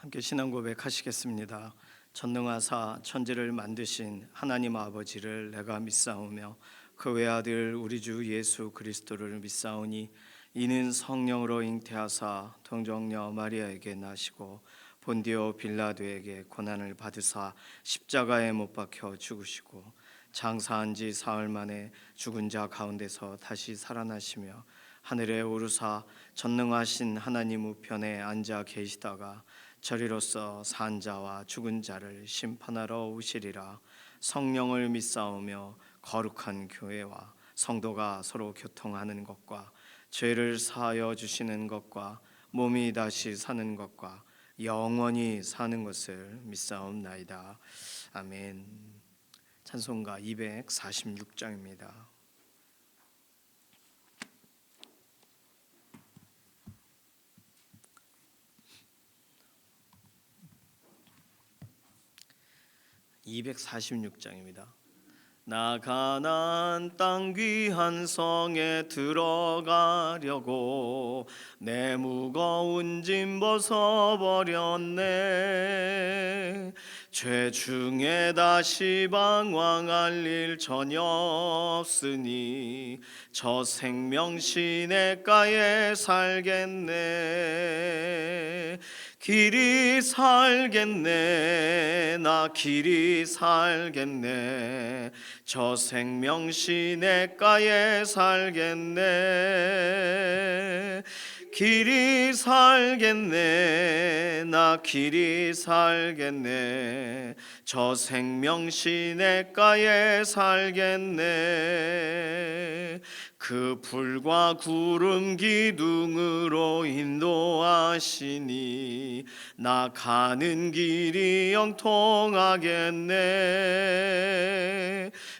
함께 신앙 고백하시겠습니다. 전능하사 천지를 만드신 하나님 아버지를 내가 믿사오며 그 외아들 우리 주 예수 그리스도를 믿사오니 이는 성령으로 잉태하사 동정녀 마리아에게 나시고 본디오 빌라도에게 고난을 받으사 십자가에 못 박혀 죽으시고 장사한 지 사흘 만에 죽은 자 가운데서 다시 살아나시며 하늘에 오르사 전능하신 하나님 우편에 앉아 계시다가 저리로서 산 자와 죽은 자를 심판하러 오시리라. 성령을 믿사오며 거룩한 교회와 성도가 서로 교통하는 것과 죄를 사하여 주시는 것과 몸이 다시 사는 것과 영원히 사는 것을 믿사옵나이다. 아멘. 찬송가 246장입니다. 나 가나안 땅 귀한 성에 들어가려고 내 무거운 짐 벗어버렸네. 죄 중에 다시 방황할 일 전혀 없으니 저 생명 시냇가에 살겠네. 길이 살겠네. 나 길이 살겠네. 저 생명 시냇가에 살겠네. 길이 살겠네. 나 길이 살겠네. 저 생명 시냇가에 살겠네. 그 불과 구름 기둥으로 인도하시니 나 가는 길이 영통하겠네.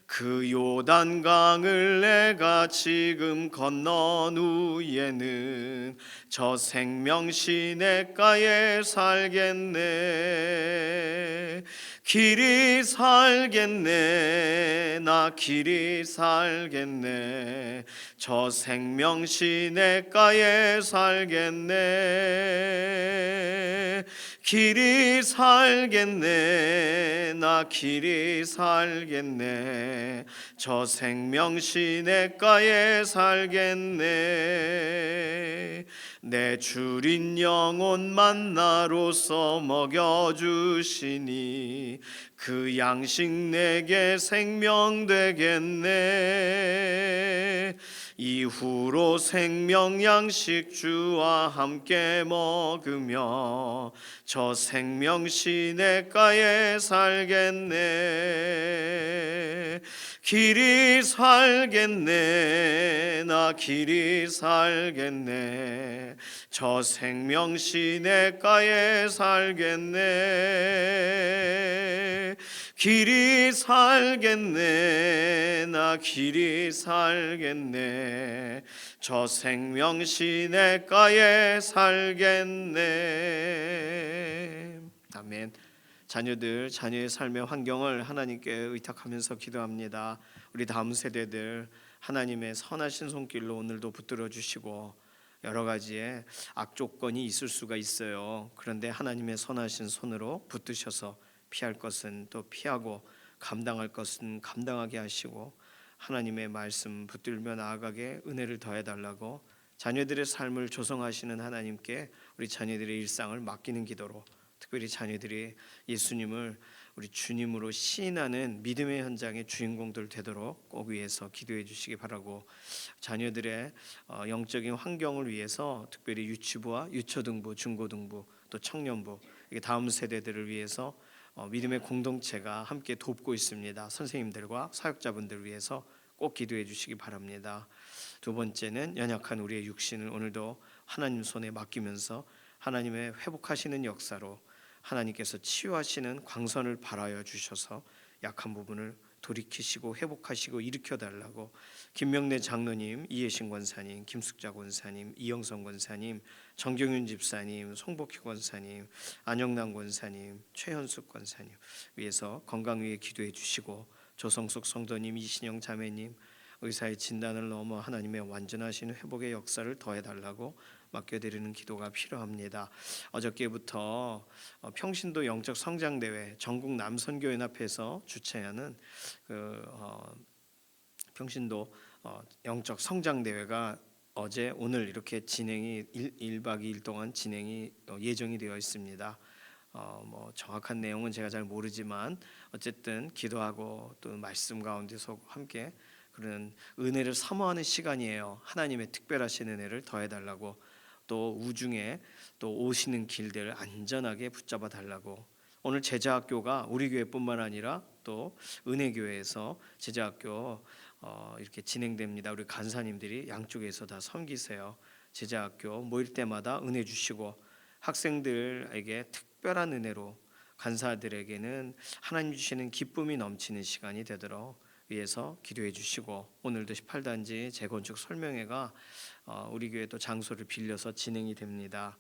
그 요단강을 내가 지금 건넌 후에는 저 생명 시냇가에 살겠네. 길이 살겠네. 나 길이 살겠네. 저 생명 시냇가에 살겠네. 길이 살겠네. 나 길이 살겠네. 저 생명 시냇가에 살겠네. 내 주린 영혼 만나로서 먹여주시니 그 양식 내게 생명 되겠네. 이후로 생명 양식 주와 함께 먹으며 저 생명 시냇가에 살겠네. 길이 살겠네. 나 길이 살겠네. 저 생명 시냇가에 살겠네. 길이 살겠네. 나 길이 살겠네. 저 생명 시냇가에 살겠네. 아멘. 자녀의 삶의 환경을 하나님께 의탁하면서 기도합니다. 우리 다음 세대들 하나님의 선하신 손길로 오늘도 붙들어 주시고 여러 가지의 악조건이 있을 수가 있어요. 그런데 하나님의 선하신 손으로 붙드셔서 피할 것은 또 피하고 감당할 것은 감당하게 하시고 하나님의 말씀 붙들며 나아가게 은혜를 더해달라고 자녀들의 삶을 조성하시는 하나님께 우리 자녀들의 일상을 맡기는 기도로 특별히 자녀들이 예수님을 우리 주님으로 시인하는 믿음의 현장의 주인공들 되도록 꼭 위해서 기도해 주시기 바라고 자녀들의 영적인 환경을 위해서 특별히 유치부와 유초등부, 중고등부 또 청년부 이게 다음 세대들을 위해서 믿음의 공동체가 함께 돕고 있습니다. 선생님들과 사역자분들을 위해서 꼭 기도해 주시기 바랍니다. 두 번째는 연약한 우리의 육신을 오늘도 하나님 손에 맡기면서 하나님의 회복하시는 역사로 하나님께서 치유하시는 광선을 발하여 주셔서 약한 부분을 돌이키시고 회복하시고 일으켜달라고 김명래 장로님, 이혜신 권사님, 김숙자 권사님, 이영성 권사님, 정경윤 집사님, 송복희 권사님, 안영남 권사님, 최현숙 권사님 위해서 건강 위에 기도해 주시고 조성숙 성도님, 이신영 자매님 의사의 진단을 넘어 하나님의 완전하신 회복의 역사를 더해달라고 맡겨드리는 기도가 필요합니다. 어저께부터 평신도 영적 성장 대회 전국 남선교연합회에서 주최하는 평신도 영적 성장 대회가 어제 오늘 이렇게 진행이 1박 2일 동안 진행이 예정이 되어 있습니다. 뭐 정확한 내용은 제가 잘 모르지만 어쨌든 기도하고 또 말씀 가운데서 함께 그런 은혜를 사모하는 시간이에요. 하나님의 특별하신 은혜를 더해달라고, 또 우중에 또 오시는 길들 안전하게 붙잡아 달라고. 오늘 제자학교가 우리 교회뿐만 아니라 또 은혜교회에서 제자학교 이렇게 진행됩니다. 우리 간사님들이 양쪽에서 다 섬기세요. 제자학교 모일 때마다 은혜 주시고 학생들에게 특별한 은혜로, 간사들에게는 하나님 주시는 기쁨이 넘치는 시간이 되도록 위해서 기도해 주시고, 오늘도 18단지 재건축 설명회가 우리 교회 또 장소를 빌려서 진행이 됩니다.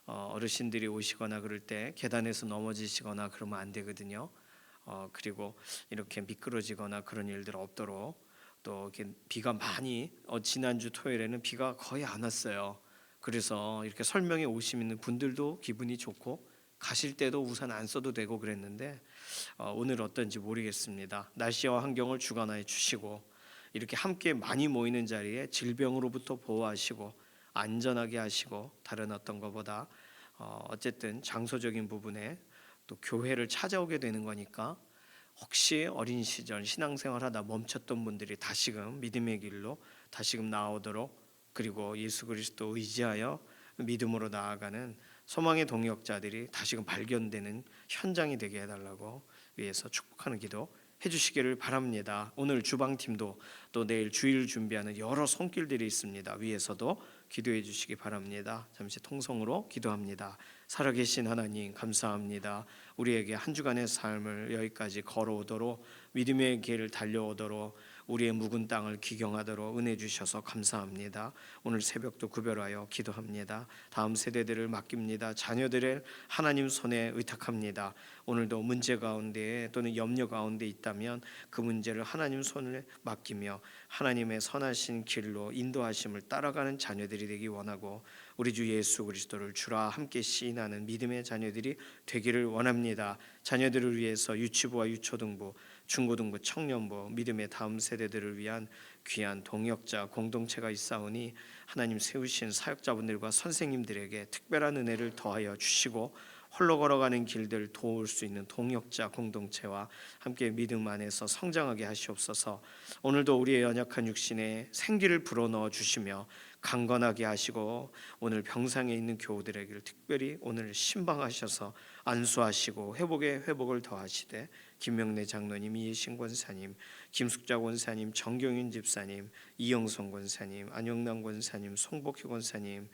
어르신들이 오시거나 그럴 때 계단에서 넘어지시거나 그러면 안 되거든요. 그리고 이렇게 미끄러지거나 그런 일들 없도록, 또 이렇게 비가 많이 지난주 토요일에는 비가 거의 안 왔어요. 그래서 이렇게 설명에 오시는 분들도 기분이 좋고 가실 때도 우산 안 써도 되고 그랬는데 오늘 어떤지 모르겠습니다. 날씨와 환경을 주관하여 주시고 이렇게 함께 많이 모이는 자리에 질병으로부터 보호하시고 안전하게 하시고, 다른 어떤 것보다 어쨌든 장소적인 부분에 또 교회를 찾아오게 되는 거니까 혹시 어린 시절 신앙생활하다 멈췄던 분들이 다시금 믿음의 길로 다시금 나오도록, 그리고 예수 그리스도 의지하여 믿음으로 나아가는 소망의 동역자들이 다시금 발견되는 현장이 되게 해달라고 위해서 축복하는 기도 해주시기를 바랍니다. 오늘 주방팀도 또 내일 주일 준비하는 여러 손길들이 있습니다. 위에서도 기도해 주시기 바랍니다. 잠시 통성으로 기도합니다. 살아계신 하나님 감사합니다. 우리에게 한 주간의 삶을 여기까지 걸어오도록, 믿음의 길을 달려오도록, 우리의 묵은 땅을 기경하도록 은혜 주셔서 감사합니다. 오늘 새벽도 구별하여 기도합니다. 다음 세대들을 맡깁니다. 자녀들을 하나님 손에 의탁합니다. 오늘도 문제 가운데 또는 염려 가운데 있다면 그 문제를 하나님 손에 맡기며 하나님의 선하신 길로 인도하심을 따라가는 자녀들이 되기 원하고, 우리 주 예수 그리스도를 주라 함께 시인하는 믿음의 자녀들이 되기를 원합니다. 자녀들을 위해서 유치부와 유초등부, 중고등부, 청년부, 믿음의 다음 세대들을 위한 귀한 동역자 공동체가 있사오니 하나님 세우신 사역자분들과 선생님들에게 특별한 은혜를 더하여 주시고, 홀로 걸어가는 길들 도울 수 있는 동역자 공동체와 함께 믿음 안에서 성장하게 하시옵소서. 오늘도 우리의 연약한 육신에 생기를 불어넣어 주시며 강건하게 하시고, 오늘 병상에 있는 교우들에게 특별히 오늘 신방하셔서 안수하시고 회복에 회복을 더하시되, 김명래 장로님, 이혜신 권사님, 김숙자 권사님, 정경윤 집사님, 이영성 권사님, 안영남 권사님, 송복희 권사님,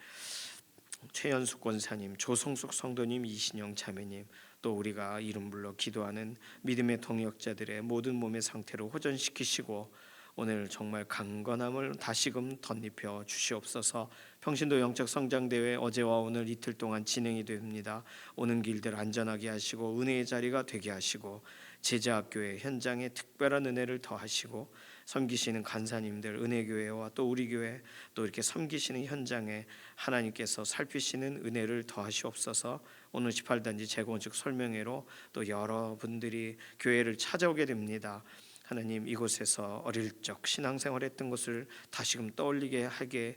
최연숙 권사님, 조성숙 성도님, 이신영 자매님, 또 우리가 이름 불러 기도하는 믿음의 동역자들의 모든 몸의 상태를 호전시키시고 오늘 정말 강건함을 다시금 덧입혀 주시옵소서. 평신도 영적 성장 대회 어제와 오늘 이틀 동안 진행이 됩니다. 오는 길들 안전하게 하시고 은혜의 자리가 되게 하시고, 제자학교의 현장에 특별한 은혜를 더하시고, 섬기시는 간사님들, 은혜교회와 또 우리 교회 또 이렇게 섬기시는 현장에 하나님께서 살피시는 은혜를 더하시옵소서. 오늘 18단지 재건축 설명회로 또 여러분들이 교회를 찾아오게 됩니다. 하나님, 이곳에서 어릴 적 신앙생활했던 것을 다시금 떠올리게 하게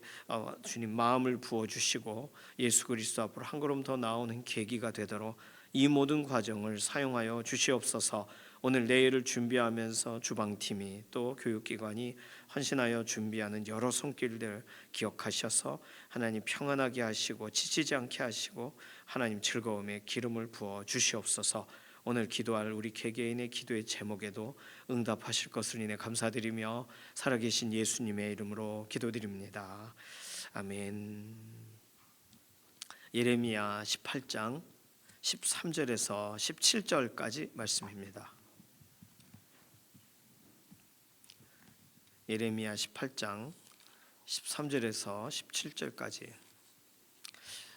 주님 마음을 부어주시고 예수 그리스도 앞으로 한 걸음 더 나오는 계기가 되도록 이 모든 과정을 사용하여 주시옵소서. 오늘 내일을 준비하면서 주방팀이 또 교육기관이 헌신하여 준비하는 여러 손길들 기억하셔서 하나님 평안하게 하시고 지치지 않게 하시고 하나님 즐거움에 기름을 부어 주시옵소서. 오늘 기도할 우리 개개인의 기도의 제목에도 응답하실 것을 인해 감사드리며 살아계신 예수님의 이름으로 기도드립니다. 아멘. 예레미야 18장 13절에서 17절까지 말씀입니다. 예레미야 18장 13절에서 17절까지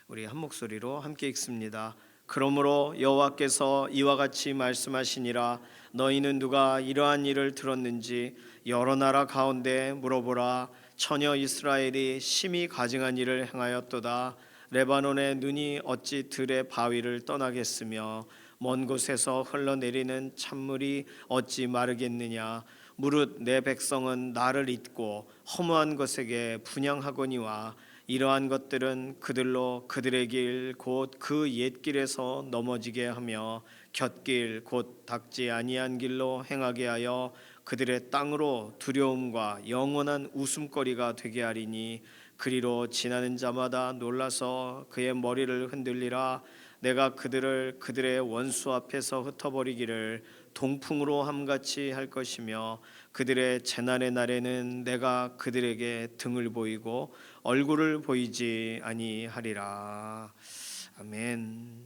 우리 한 목소리로 함께 읽습니다. 그러므로 여호와께서 이와 같이 말씀하시니라. 너희는 누가 이러한 일을 들었는지 여러 나라 가운데 물어보라. 처녀 이스라엘이 심히 가증한 일을 행하였도다. 레바논의 눈이 어찌 들의 바위를 떠나겠으며 먼 곳에서 흘러내리는 찬물이 어찌 마르겠느냐. 무릇 내 백성은 나를 잊고 허무한 것에게 분향하거니와 이러한 것들은 그들로 그들의 길 곧 그 옛길에서 넘어지게 하며 곁길 곧 닦지 아니한 길로 행하게 하여 그들의 땅으로 두려움과 영원한 웃음거리가 되게 하리니 그리로 지나는 자마다 놀라서 그의 머리를 흔들리라. 내가 그들을 그들의 원수 앞에서 흩어버리기를 동풍으로 함같이 할 것이며 그들의 재난의 날에는 내가 그들에게 등을 보이고 얼굴을 보이지 아니하리라. 아멘.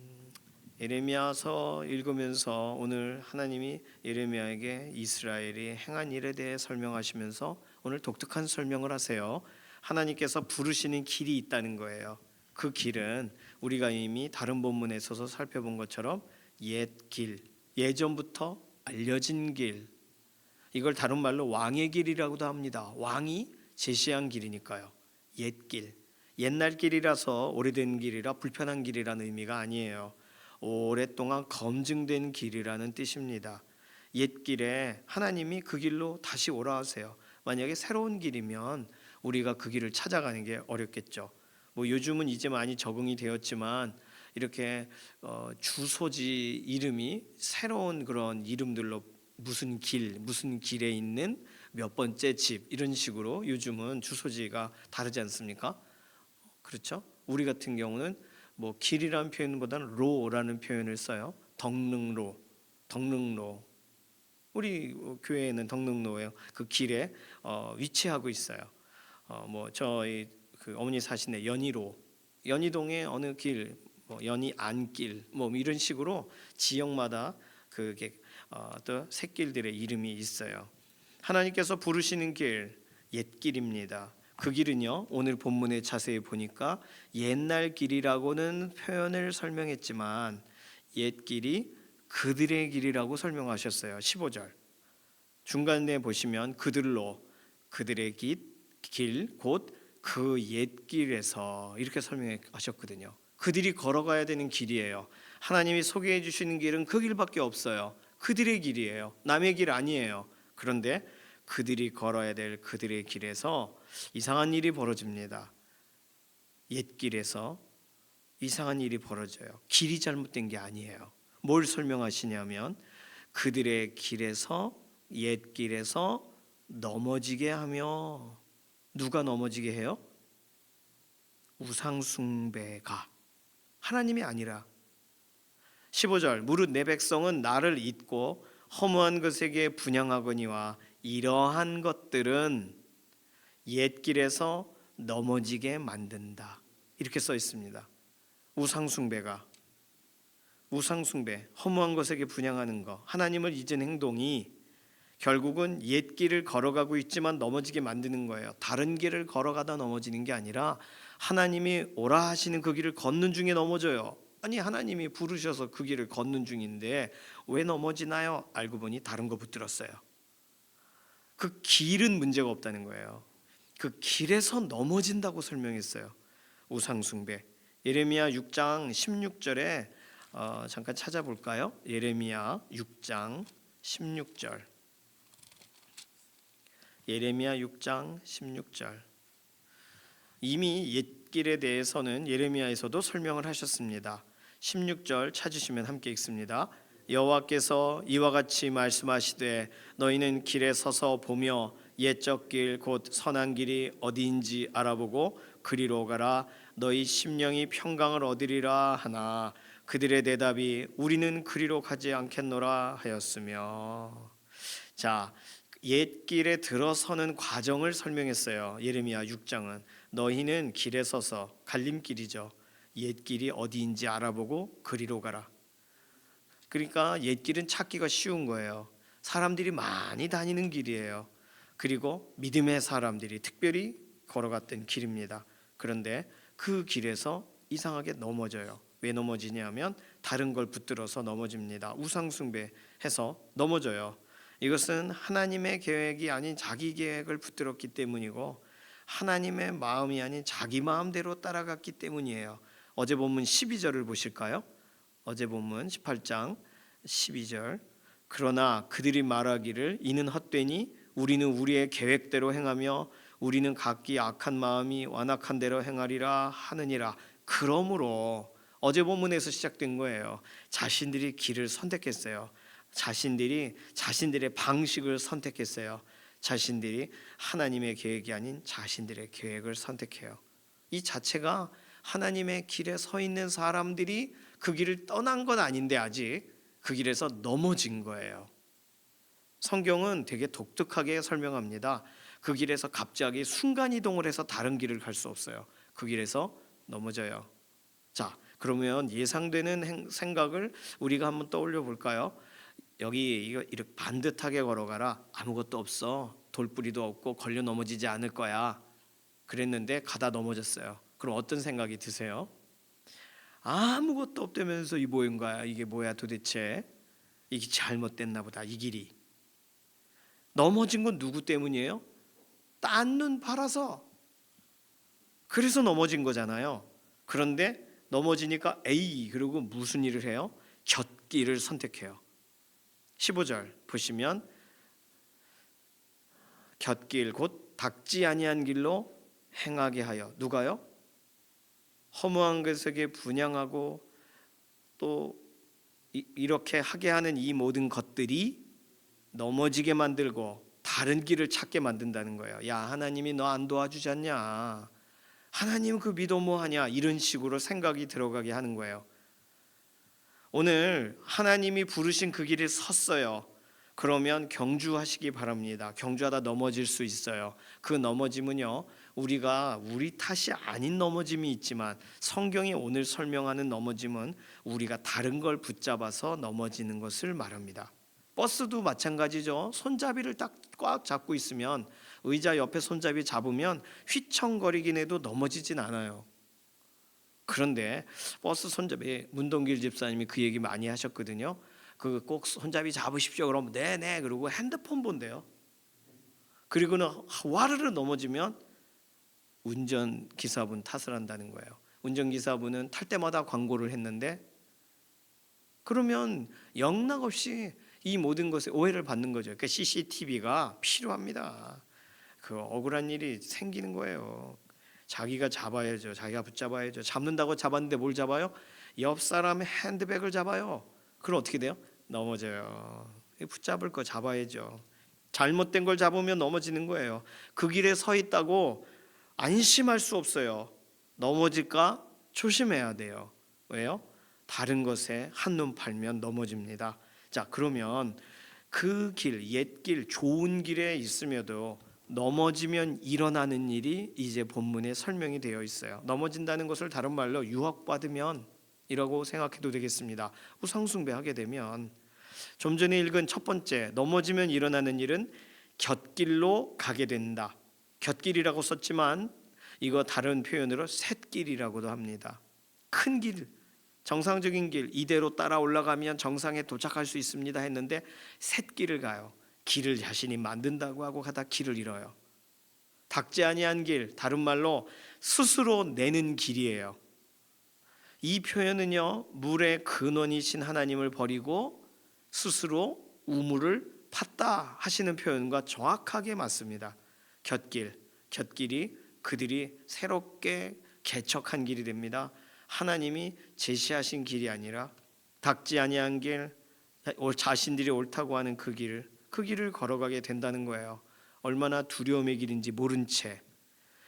예레미야서 읽으면서 오늘 하나님이 예레미야에게 이스라엘이 행한 일에 대해 설명하시면서 오늘 독특한 설명을 하세요. 하나님께서 부르시는 길이 있다는 거예요. 그 길은 우리가 이미 다른 본문에서 살펴본 것처럼 옛 길, 예전부터 알려진 길, 이걸 다른 말로 왕의 길이라고도 합니다. 왕이 제시한 길이니까요. 옛 길, 옛날 길이라서 오래된 길이라 불편한 길이라는 의미가 아니에요. 오랫동안 검증된 길이라는 뜻입니다. 옛 길에 하나님이 그 길로 다시 오라 하세요. 만약에 새로운 길이면 우리가 그 길을 찾아가는 게 어렵겠죠. 뭐 요즘은 이제 많이 적응이 되었지만 이렇게 주소지 이름이 새로운 그런 이름들로 무슨 길, 무슨 길에 있는 몇 번째 집 이런 식으로 요즘은 주소지가 다르지 않습니까? 그렇죠? 우리 같은 경우는 뭐 길이라는 표현보다는 로라는 표현을 써요. 덕능로, 덕능로. 우리 교회에는 덕능로예요. 그 길에 위치하고 있어요. 뭐 저희 그 어머니 사시는 연희로, 연희동의 어느 길, 뭐 연희 안길, 뭐 이런 식으로 지역마다 그게 또 샛길들의 이름이 있어요. 하나님께서 부르시는 길, 옛길입니다. 그 길은요, 오늘 본문에 자세히 보니까 옛날 길이라고는 표현을 설명했지만 옛길이 그들의 길이라고 설명하셨어요. 15절 중간에 보시면 그들로 그들의 길 곧 그 옛길에서 이렇게 설명하셨거든요. 그들이 걸어가야 되는 길이에요. 하나님이 소개해 주시는 길은 그 길밖에 없어요. 그들의 길이에요. 남의 길 아니에요. 그런데 그들이 걸어야 될 그들의 길에서 이상한 일이 벌어집니다. 옛길에서 이상한 일이 벌어져요. 길이 잘못된 게 아니에요. 뭘 설명하시냐면 그들의 길에서 옛길에서 넘어지게 하며, 누가 넘어지게 해요? 우상숭배가, 하나님이 아니라. 15절 무릇 내 백성은 나를 잊고 허무한 것에게 분향하거니와 이러한 것들은 옛길에서 넘어지게 만든다. 이렇게 써 있습니다. 우상숭배가, 우상숭배, 허무한 것에게 분향하는 것, 하나님을 잊은 행동이 결국은 옛길을 걸어가고 있지만 넘어지게 만드는 거예요. 다른 길을 걸어가다 넘어지는 게 아니라 하나님이 오라 하시는 그 길을 걷는 중에 넘어져요. 아니 하나님이 부르셔서 그 길을 걷는 중인데 왜 넘어지나요? 알고 보니 다른 거 붙들었어요. 그 길은 문제가 없다는 거예요. 그 길에서 넘어진다고 설명했어요. 우상숭배. 예레미야 6장 16절에 잠깐 찾아볼까요? 예레미야 6장 16절. 예레미야 6장 16절. 이미 옛길에 대해서는 예레미야에서도 설명을 하셨습니다. 16절 찾으시면 함께 읽습니다. 여호와께서 이와 같이 말씀하시되 너희는 길에 서서 보며 옛적 길 곧 선한 길이 어디인지 알아보고 그리로 가라. 너희 심령이 평강을 얻으리라 하나 그들의 대답이 우리는 그리로 가지 않겠노라 하였으며. 자, 옛길에 들어서는 과정을 설명했어요. 예레미야 6장은 너희는 길에 서서, 갈림길이죠. 옛길이 어디인지 알아보고 그리로 가라. 그러니까 옛길은 찾기가 쉬운 거예요. 사람들이 많이 다니는 길이에요. 그리고 믿음의 사람들이 특별히 걸어갔던 길입니다. 그런데 그 길에서 이상하게 넘어져요. 왜 넘어지냐면 다른 걸 붙들어서 넘어집니다. 우상 숭배해서 넘어져요. 이것은 하나님의 계획이 아닌 자기 계획을 붙들었기 때문이고 하나님의 마음이 아닌 자기 마음대로 따라갔기 때문이에요. 어제 본문 12절을 보실까요? 어제 본문 18장 12절. 그러나 그들이 말하기를 이는 헛되니 우리는 우리의 계획대로 행하며 우리는 각기 악한 마음이 완악한 대로 행하리라 하느니라. 그러므로 어제 본문에서 시작된 거예요. 자신들이 길을 선택했어요. 자신들이 자신들의 방식을 선택했어요. 자신들이 하나님의 계획이 아닌 자신들의 계획을 선택해요. 이 자체가 하나님의 길에 서 있는 사람들이 그 길을 떠난 건 아닌데 아직 그 길에서 넘어진 거예요. 성경은 되게 독특하게 설명합니다. 그 길에서 갑자기 순간이동을 해서 다른 길을 갈 수 없어요. 그 길에서 넘어져요. 자, 그러면 예상되는 생각을 우리가 한번 떠올려 볼까요? 여기 이거 이렇게 반듯하게 걸어가라. 아무것도 없어. 돌뿌리도 없고 걸려 넘어지지 않을 거야. 그랬는데 가다 넘어졌어요. 그럼 어떤 생각이 드세요? 아무것도 없다면서 이 뭐인가요? 이게 뭐야 도대체? 이게 잘못됐나 보다. 이 길이. 넘어진 건 누구 때문이에요? 딴 눈 팔아서. 그래서 넘어진 거잖아요. 그런데 넘어지니까 에이 그리고 무슨 일을 해요? 곁길을 선택해요. 15절 보시면 곁길 곧 닦지 아니한 길로 행하게 하여 누가요? 허무한 것에게 분향하고 또 이렇게 하게 하는 이 모든 것들이 넘어지게 만들고 다른 길을 찾게 만든다는 거예요. 야 하나님이 너 안 도와주지 않냐? 하나님 그 믿어 뭐하냐? 이런 식으로 생각이 들어가게 하는 거예요. 오늘 하나님이 부르신 그 길에 섰어요. 그러면 경주하시기 바랍니다. 경주하다 넘어질 수 있어요. 그 넘어짐은요, 우리가 우리 탓이 아닌 넘어짐이 있지만 성경이 오늘 설명하는 넘어짐은 우리가 다른 걸 붙잡아서 넘어지는 것을 말합니다. 버스도 마찬가지죠. 손잡이를 딱 꽉 잡고 있으면 의자 옆에 손잡이 잡으면 휘청거리긴 해도 넘어지진 않아요. 그런데 버스 손잡이 문동길 집사님이 그 얘기 많이 하셨거든요. 그 꼭 손잡이 잡으십시오. 그러면 네네 그러고 핸드폰 본대요. 그리고는 와르르 넘어지면 운전기사분 탓을 한다는 거예요. 운전기사분은 탈 때마다 광고를 했는데 그러면 영락없이 이 모든 것에 오해를 받는 거죠. 그러니까 CCTV가 필요합니다. 그 억울한 일이 생기는 거예요. 자기가 잡아야죠. 자기가 붙잡아야죠. 잡는다고 잡았는데 뭘 잡아요? 옆 사람의 핸드백을 잡아요. 그럼 어떻게 돼요? 넘어져요. 붙잡을 거 잡아야죠. 잘못된 걸 잡으면 넘어지는 거예요. 그 길에 서 있다고 안심할 수 없어요. 넘어질까 조심해야 돼요. 왜요? 다른 것에 한눈 팔면 넘어집니다. 자, 그러면 그 길, 옛길, 좋은 길에 있음에도 넘어지면 일어나는 일이 이제 본문에 설명이 되어 있어요. 넘어진다는 것을 다른 말로 유혹받으면 이라고 생각해도 되겠습니다. 우상숭배하게 되면 좀 전에 읽은 첫 번째 넘어지면 일어나는 일은 곁길로 가게 된다. 곁길이라고 썼지만 이거 다른 표현으로 샛길이라고도 합니다. 큰 길, 정상적인 길 이대로 따라 올라가면 정상에 도착할 수 있습니다 했는데 샛길을 가요. 길을 자신이 만든다고 하고 가다 길을 잃어요. 닦지 아니한 길, 다른 말로 스스로 내는 길이에요. 이 표현은요, 물의 근원이신 하나님을 버리고 스스로 우물을 팠다 하시는 표현과 정확하게 맞습니다. 곁길이 그들이 새롭게 개척한 길이 됩니다. 하나님이 제시하신 길이 아니라 닦지 아니한 길, 자신들이 옳다고 하는 그 길을 걸어가게 된다는 거예요. 얼마나 두려움의 길인지 모른 채.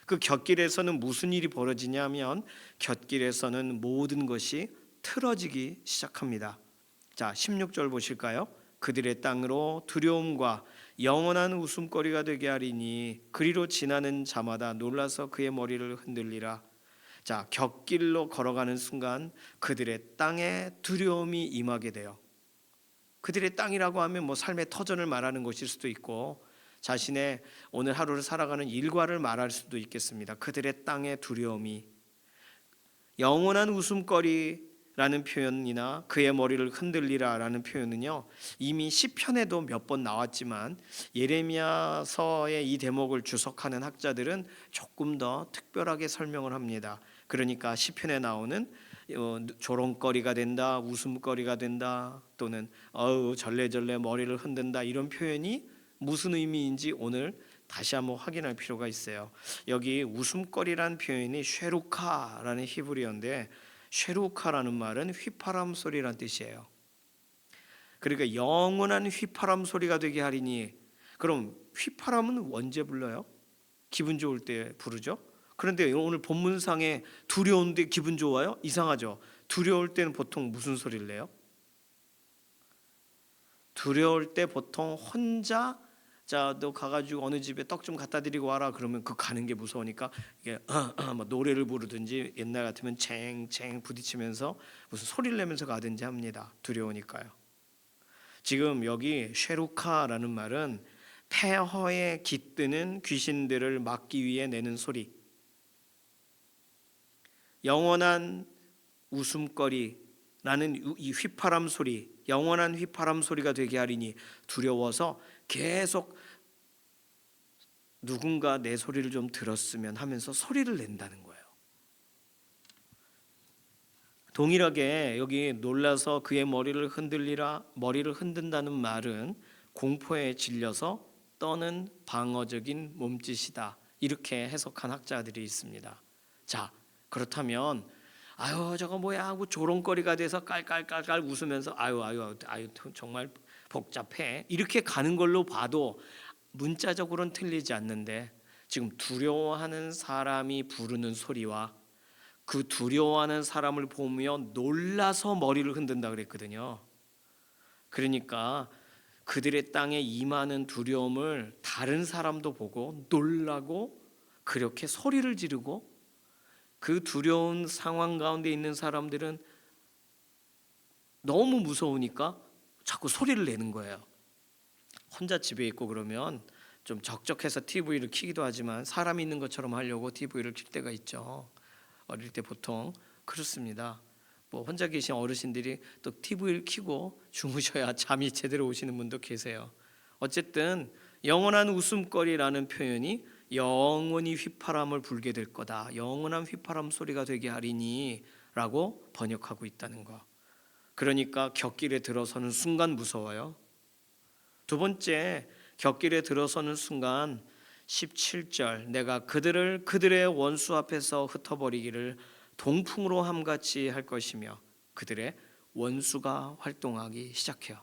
그 곁길에서는 무슨 일이 벌어지냐면 곁길에서는 모든 것이 틀어지기 시작합니다. 자, 16절 보실까요? 그들의 땅으로 두려움과 영원한 웃음거리가 되게 하리니 그리로 지나는 자마다 놀라서 그의 머리를 흔들리라. 자, 곁길로 걸어가는 순간 그들의 땅에 두려움이 임하게 돼요. 그들의 땅이라고 하면 뭐 삶의 터전을 말하는 것일 수도 있고 자신의 오늘 하루를 살아가는 일과를 말할 수도 있겠습니다. 그들의 땅의 두려움이 영원한 웃음거리, 라는 표현이나 그의 머리를 흔들리라 라는 표현은요, 이미 시편에도 몇 번 나왔지만 예레미야서의 이 대목을 주석하는 학자들은 조금 더 특별하게 설명을 합니다. 그러니까 시편에 나오는 조롱거리가 된다, 웃음거리가 된다, 또는 절레절레 머리를 흔든다, 이런 표현이 무슨 의미인지 오늘 다시 한번 확인할 필요가 있어요. 여기 웃음거리란 표현이 쉐루카라는 히브리어인데, 쉐루카라는 말은 휘파람 소리란 뜻이에요. 그러니까 영원한 휘파람 소리가 되게 하리니, 그럼 휘파람은 언제 불러요? 기분 좋을 때 부르죠. 그런데 오늘 본문상에 두려운데 기분 좋아요? 이상하죠. 두려울 때는 보통 무슨 소리를 내요? 두려울 때 보통 혼자, 자, 너 가가지고 어느 집에 떡 좀 갖다 드리고 와라, 그러면 그 가는 게 무서우니까 이게 뭐 노래를 부르든지, 옛날 같으면 쟁쟁 부딪히면서 무슨 소리를 내면서 가든지 합니다. 두려우니까요. 지금 여기 쉐루카라는 말은 폐허에 깃드는 귀신들을 막기 위해 내는 소리, 영원한 웃음거리라는 이 휘파람 소리, 영원한 휘파람 소리가 되게 하리니, 두려워서 계속 누군가 내 소리를 좀 들었으면 하면서 소리를 낸다는 거예요. 동일하게 여기 놀라서 그의 머리를 흔들리라, 머리를 흔든다는 말은 공포에 질려서 떠는 방어적인 몸짓이다, 이렇게 해석한 학자들이 있습니다. 자, 그렇다면 아유 저거 뭐야 하고 조롱거리가 돼서 깔깔깔깔 웃으면서 아유 정말 복잡해, 이렇게 가는 걸로 봐도 문자적으로는 틀리지 않는데, 지금 두려워하는 사람이 부르는 소리와 그 두려워하는 사람을 보며 놀라서 머리를 흔든다 그랬거든요. 그러니까 그들의 땅에 임하는 두려움을 다른 사람도 보고 놀라고 그렇게 소리를 지르고, 그 두려운 상황 가운데 있는 사람들은 너무 무서우니까 자꾸 소리를 내는 거예요. 혼자 집에 있고 그러면 좀 적적해서 TV를 켜기도 하지만 사람이 있는 것처럼 하려고 TV를 켤 때가 있죠. 어릴 때 보통 그렇습니다. 뭐 혼자 계신 어르신들이 또 TV를 켜고 주무셔야 잠이 제대로 오시는 분도 계세요. 어쨌든 영원한 웃음거리라는 표현이 영원히 휘파람을 불게 될 거다, 영원한 휘파람 소리가 되게 하리니 라고 번역하고 있다는 거. 그러니까 곁길에 들어서는 순간 무서워요. 두 번째, 곁길에 들어서는 순간 17절, 내가 그들을 그들의 원수 앞에서 흩어버리기를 동풍으로 함같이 할 것이며, 그들의 원수가 활동하기 시작해요.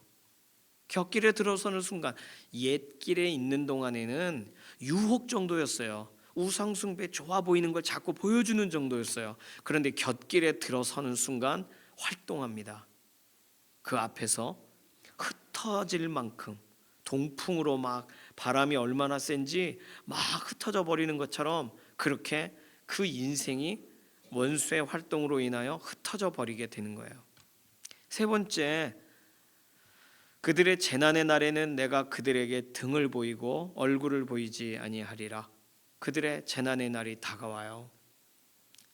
곁길에 들어서는 순간, 옛길에 있는 동안에는 유혹 정도였어요. 우상숭배 좋아 보이는 걸 자꾸 보여주는 정도였어요. 그런데 곁길에 들어서는 순간 활동합니다. 그 앞에서 흩어질 만큼 동풍으로 막 바람이 얼마나 센지 막 흩어져 버리는 것처럼, 그렇게 그 인생이 원수의 활동으로 인하여 흩어져 버리게 되는 거예요. 세 번째, 그들의 재난의 날에는 내가 그들에게 등을 보이고 얼굴을 보이지 아니하리라. 그들의 재난의 날이 다가와요.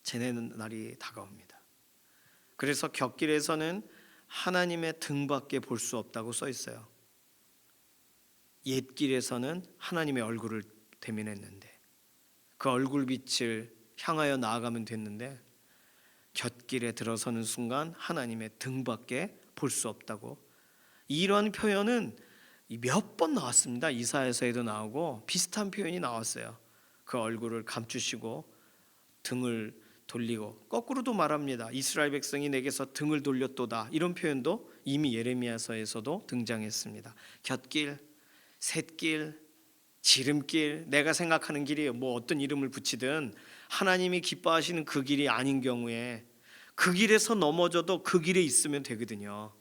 재난의 날이 다가옵니다. 그래서 곁길에서는 하나님의 등밖에 볼 수 없다고 써 있어요. 옛길에서는 하나님의 얼굴을 대면했는데, 그 얼굴빛을 향하여 나아가면 됐는데, 곁길에 들어서는 순간 하나님의 등밖에 볼 수 없다고. 이런 표현은 몇 번 나왔습니다. 이사야서에도 나오고 비슷한 표현이 나왔어요. 그 얼굴을 감추시고 등을 돌리고, 거꾸로도 말합니다. 이스라엘 백성이 내게서 등을 돌렸도다, 이런 표현도 이미 예레미야서에서도 등장했습니다. 곁길, 샛길, 지름길, 내가 생각하는 길이 뭐 어떤 이름을 붙이든 하나님이 기뻐하시는 그 길이 아닌 경우에 그 길에서 넘어져도 그 길에 있으면 되거든요.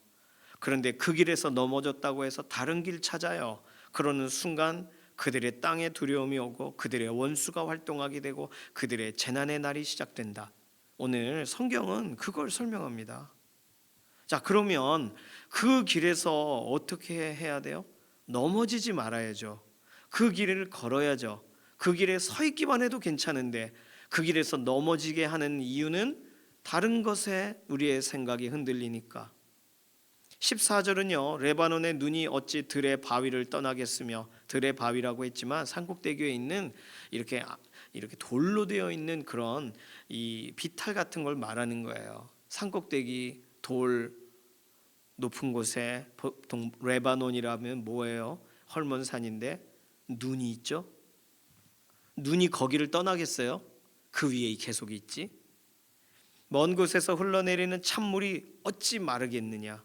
그런데 그 길에서 넘어졌다고 해서 다른 길 찾아요. 그러는 순간 그들의 땅에 두려움이 오고 그들의 원수가 활동하게 되고 그들의 재난의 날이 시작된다. 오늘 성경은 그걸 설명합니다. 자, 그러면 그 길에서 어떻게 해야 돼요? 넘어지지 말아야죠. 그 길을 걸어야죠. 그 길에 서 있기만 해도 괜찮은데 그 길에서 넘어지게 하는 이유는 다른 것에 우리의 생각이 흔들리니까. 14절은요, 레바논의 눈이 어찌 들의 바위를 떠나겠으며, 들의 바위라고 했지만 산꼭대기에 있는 이렇게 돌로 되어 있는 그런 이 비탈 같은 걸 말하는 거예요. 산꼭대기, 돌, 높은 곳에, 보통 레바논이라면 뭐예요? 헐몬산인데 눈이 있죠. 눈이 거기를 떠나겠어요? 그 위에 계속 있지. 먼 곳에서 흘러내리는 찬물이 어찌 마르겠느냐.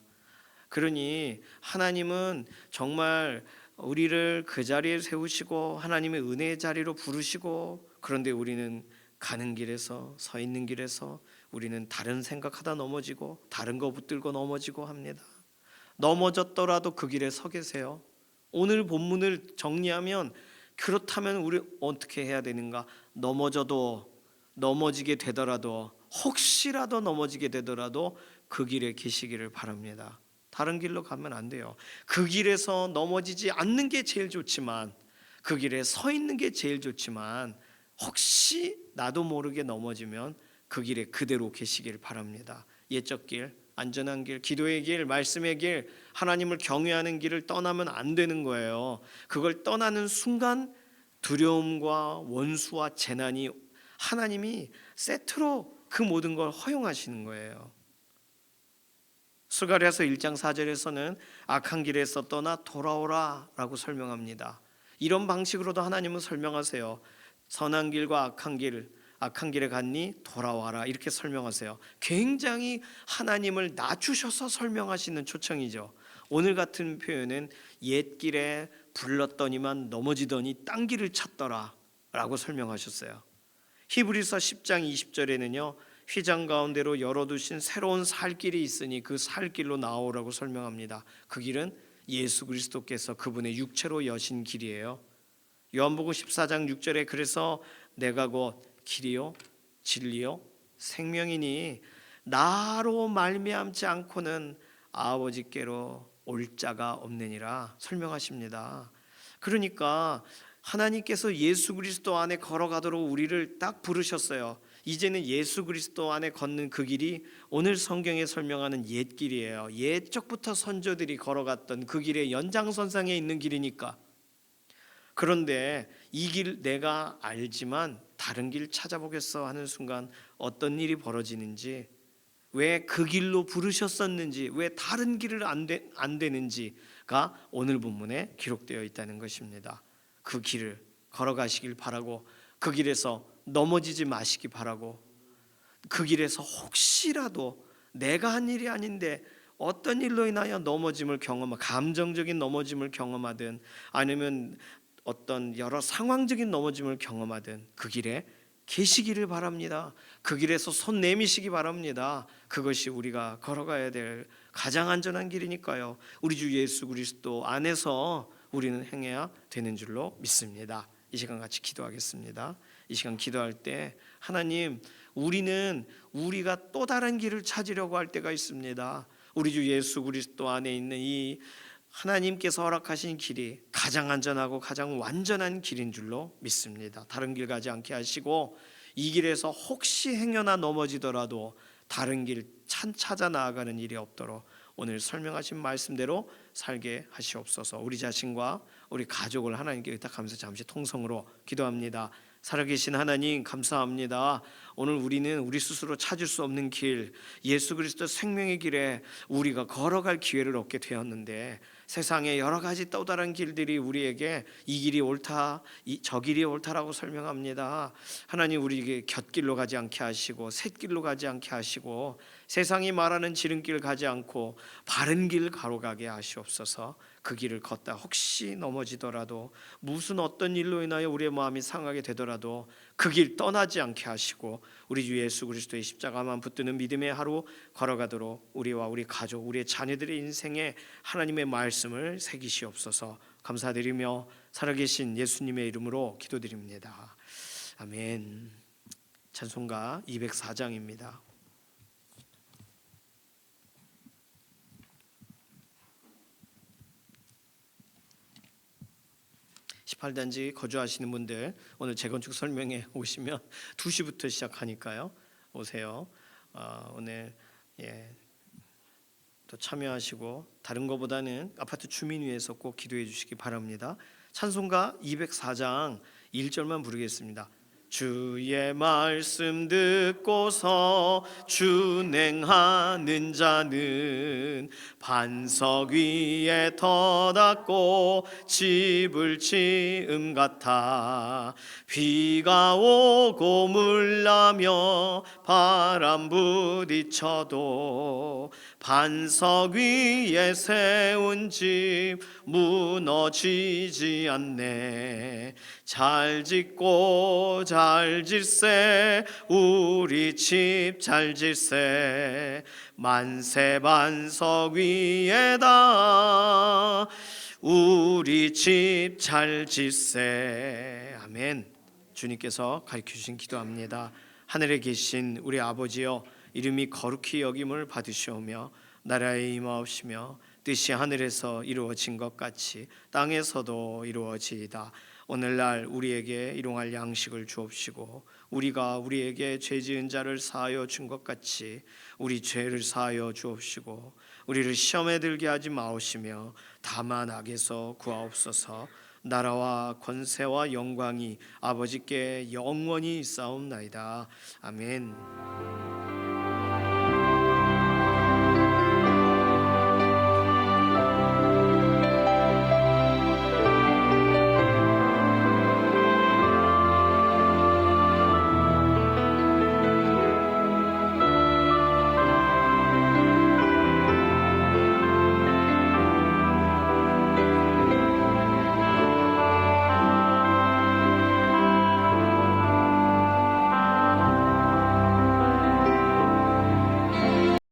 그러니 하나님은 정말 우리를 그 자리에 세우시고 하나님의 은혜의 자리로 부르시고, 그런데 우리는 가는 길에서, 서 있는 길에서 우리는 다른 생각하다 넘어지고 다른 거 붙들고 넘어지고 합니다. 넘어졌더라도 그 길에 서 계세요. 오늘 본문을 정리하면, 그렇다면 우리 어떻게 해야 되는가? 넘어지게 되더라도, 혹시라도 넘어지게 되더라도 그 길에 계시기를 바랍니다. 다른 길로 가면 안 돼요. 그 길에서 넘어지지 않는 게 제일 좋지만, 그 길에 서 있는 게 제일 좋지만, 혹시 나도 모르게 넘어지면 그 길에 그대로 계시길 바랍니다. 옛적 길, 안전한 길, 기도의 길, 말씀의 길, 하나님을 경외하는 길을 떠나면 안 되는 거예요. 그걸 떠나는 순간 두려움과 원수와 재난이, 하나님이 세트로 그 모든 걸 허용하시는 거예요. 스가랴서 1장 4절에서는 악한 길에서 떠나 돌아오라 라고 설명합니다. 이런 방식으로도 하나님은 설명하세요. 선한 길과 악한 길에 갔니 돌아와라, 이렇게 설명하세요. 굉장히 하나님을 낮추셔서 설명하시는 초청이죠. 오늘 같은 표현은 옛 길에 불렀더니만 넘어지더니 딴 길을 찾더라 라고 설명하셨어요. 히브리서 10장 20절에는요, 휘장 가운데로 열어두신 새로운 살 길이 있으니 그 살 길로 나오라고 설명합니다. 그 길은 예수 그리스도께서 그분의 육체로 여신 길이에요. 요한복음 14장 6절에 그래서 내가 곧 길이요 진리요 생명이니 나로 말미암지 않고는 아버지께로 올 자가 없느니라 설명하십니다. 그러니까 하나님께서 예수 그리스도 안에 걸어가도록 우리를 딱 부르셨어요. 이제는 예수 그리스도 안에 걷는 그 길이 오늘 성경에 설명하는 옛 길이에요. 옛적부터 선조들이 걸어갔던 그 길의 연장선상에 있는 길이니까. 그런데 이 길 내가 알지만 다른 길 찾아보겠어 하는 순간 어떤 일이 벌어지는지, 왜 그 길로 부르셨었는지, 왜 다른 길을 안 되는지가 오늘 본문에 기록되어 있다는 것입니다. 그 길을 걸어가시길 바라고, 그 길에서 넘어지지 마시기 바라고, 그 길에서 혹시라도 내가 한 일이 아닌데 어떤 일로 인하여 넘어짐을 감정적인 넘어짐을 경험하든 아니면 어떤 여러 상황적인 넘어짐을 경험하든 그 길에 계시기를 바랍니다. 그 길에서 손 내미시기 바랍니다. 그것이 우리가 걸어가야 될 가장 안전한 길이니까요. 우리 주 예수 그리스도 안에서 우리는 행해야 되는 줄로 믿습니다. 이 시간 같이 기도하겠습니다. 이 시간 기도할 때 하나님, 우리는 우리가 또 다른 길을 찾으려고 할 때가 있습니다. 우리 주 예수 그리스도 안에 있는 이 하나님께서 허락하신 길이 가장 안전하고 가장 완전한 길인 줄로 믿습니다. 다른 길 가지 않게 하시고, 이 길에서 혹시 행여나 넘어지더라도 다른 길 찾아 나아가는 일이 없도록 오늘 설명하신 말씀대로 살게 하시옵소서. 우리 자신과 우리 가족을 하나님께 의탁하면서 잠시 통성으로 기도합니다. 살아계신 하나님 감사합니다. 오늘 우리는 우리 스스로 찾을 수 없는 길, 예수 그리스도 생명의 길에 우리가 걸어갈 기회를 얻게 되었는데, 세상에 여러 가지 또 다른 길들이 우리에게 이 길이 옳다, 저 길이 옳다라고 설명합니다. 하나님, 우리에게 곁길로 가지 않게 하시고 샛길로 가지 않게 하시고 세상이 말하는 지름길 가지 않고 바른 길 가로가게 하시옵소서. 그 길을 걷다 혹시 넘어지더라도, 무슨 어떤 일로 인하여 우리의 마음이 상하게 되더라도 그 길 떠나지 않게 하시고 우리 주 예수 그리스도의 십자가만 붙드는 믿음의 하루 걸어가도록 우리와 우리 가족, 우리의 자녀들의 인생에 하나님의 말씀을 새기시옵소서. 감사드리며 살아계신 예수님의 이름으로 기도드립니다. 아멘. 찬송가 204장입니다. 18단지 거주하시는 분들 오늘 재건축 설명회 오시면 2시부터 시작하니까요. 오세요. 오늘 또 참여하시고 다른 것보다는 아파트 주민 위해서 꼭 기도해 주시기 바랍니다. 찬송가 204장 1절만 부르겠습니다. 주의 말씀 듣고서 준행하는 자는 반석 위에 터닫고 집을 지음 같아. 비가 오고 물나며 바람 부딪혀도 반석 위에 세운 집 무너지지 않네. 잘 짓고 잘 질세 우리 집 잘 질세 만세 반석 위에다 우리 집 잘 질세. 아멘. 주님께서 가르쳐주신 기도합니다. 하늘에 계신 우리 아버지여, 이름이 거룩히 여김을 받으시오며 나라에 임하옵시며 뜻이 하늘에서 이루어진 것 같이 땅에서도 이루어지이다. 오늘날 우리에게 일용할 양식을 주옵시고 우리가 우리에게 죄 지은 자를 사하여 준 것 같이 우리 죄를 사하여 주옵시고 우리를 시험에 들게 하지 마옵시며 다만 악에서 구하옵소서. 나라와 권세와 영광이 아버지께 영원히 있사옵나이다. 아멘.